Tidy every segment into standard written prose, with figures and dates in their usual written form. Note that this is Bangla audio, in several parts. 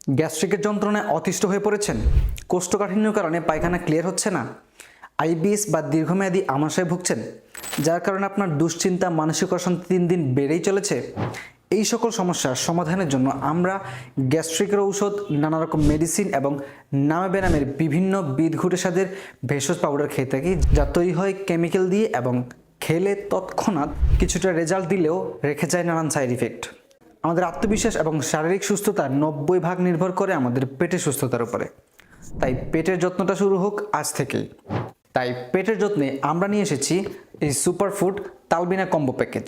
গ্যাস্ট্রিকের যন্ত্রণায় অতিষ্ঠ হয়ে পড়েছেন? কোষ্ঠকাঠিন্যের কারণে পায়খানা ক্লিয়ার হচ্ছে না? আইবিএস বা দীর্ঘমেয়াদী আমাশয়ে ভুগছেন, যার কারণে আপনার দুশ্চিন্তা, মানসিক অশান্তি দিন দিন বেড়েই চলেছে? এই সকল সমস্যার সমাধানের জন্য আমরা গ্যাস্ট্রিকের ঔষধ, নানা রকম মেডিসিন এবং নামে বেনামের বিভিন্ন বিদঘুটে স্বাদের ভেষজ পাউডার খেয়ে থাকি, যা তৈরি হয় কেমিক্যাল দিয়ে এবং খেলে তৎক্ষণাৎ কিছুটা রেজাল্ট দিলেও রেখে যায় নানান সাইড ইফেক্ট। আমাদের আত্মবিশ্বাস এবং শারীরিক সুস্থতার 90% নির্ভর করে আমাদের পেটের সুস্থতার উপরে। তাই পেটের যত্নটা শুরু হোক আজ থেকেই। তাই পেটের যত্নে আমরা নিয়ে এসেছি এই সুপারফুড তালবিনা কম্বো প্যাকেজ।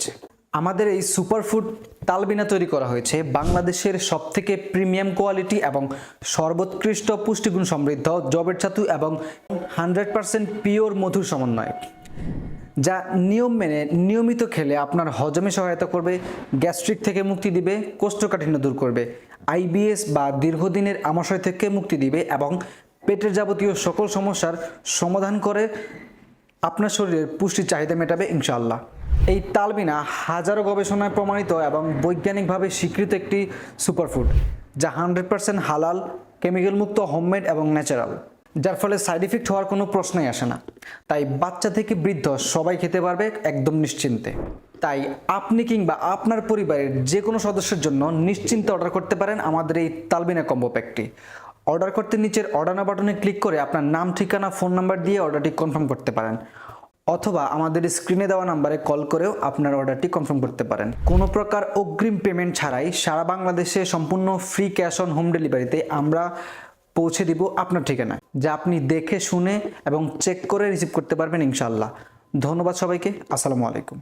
আমাদের এই সুপারফুড তালবিনা তৈরি করা হয়েছে বাংলাদেশের সবথেকে প্রিমিয়াম কোয়ালিটি এবং সর্বোৎকৃষ্ট পুষ্টিগুণ সমৃদ্ধ জবের ছাতু এবং 100% পিওর মধুর সমন্বয়, যা নিয়ম মেনে নিয়মিত খেলে আপনার হজমে সহায়তা করবে, গ্যাস্ট্রিক থেকে মুক্তি দিবে, কোষ্ঠকাঠিন্য দূর করবে, আইবিএস বা দীর্ঘদিনের আমাশয় থেকে মুক্তি দিবে এবং পেটের যাবতীয় সকল সমস্যার সমাধান করে আপনার শরীরের পুষ্টির চাহিদা মেটাবে ইনশাআল্লাহ। এই তালবিনা হাজারো গবেষণায় প্রমাণিত এবং বৈজ্ঞানিকভাবে স্বীকৃত একটি সুপারফুড, যা 100% হালাল, কেমিক্যাল মুক্ত, হোমমেড এবং ন্যাচারাল, যার ফলে সাইড ইফেক্ট হওয়ার কোনো প্রশ্নই আসে না। তাই বাচ্চা থেকে বৃদ্ধ সবাই খেতে পারবে একদম নিশ্চিন্তে। তাই আপনি কিংবা আপনার পরিবারের যে কোনো সদস্যের জন্য নিশ্চিন্তে অর্ডার করতে পারেন আমাদের এই তালবিনা কম্বো প্যাকটি। অর্ডার করতে নিচের অর্ডার নাও বাটনে ক্লিক করে আপনার নাম, ঠিকানা, ফোন নাম্বার দিয়ে অর্ডারটি কনফার্ম করতে পারেন, অথবা আমাদের স্ক্রিনে দেওয়া নাম্বারে কল করেও আপনার অর্ডারটি কনফার্ম করতে পারেন। কোনো প্রকার অগ্রিম পেমেন্ট ছাড়াই সারা বাংলাদেশে সম্পূর্ণ ফ্রি ক্যাশ অন হোম ডেলিভারিতে আমরা পৌঁছে দিব আপনার ঠিকানায়, যা আপনি দেখে শুনে এবং চেক করে রিসিভ করতে পারবেন ইনশাআল্লাহ। ধন্যবাদ সবাইকে। আসসালামু আলাইকুম।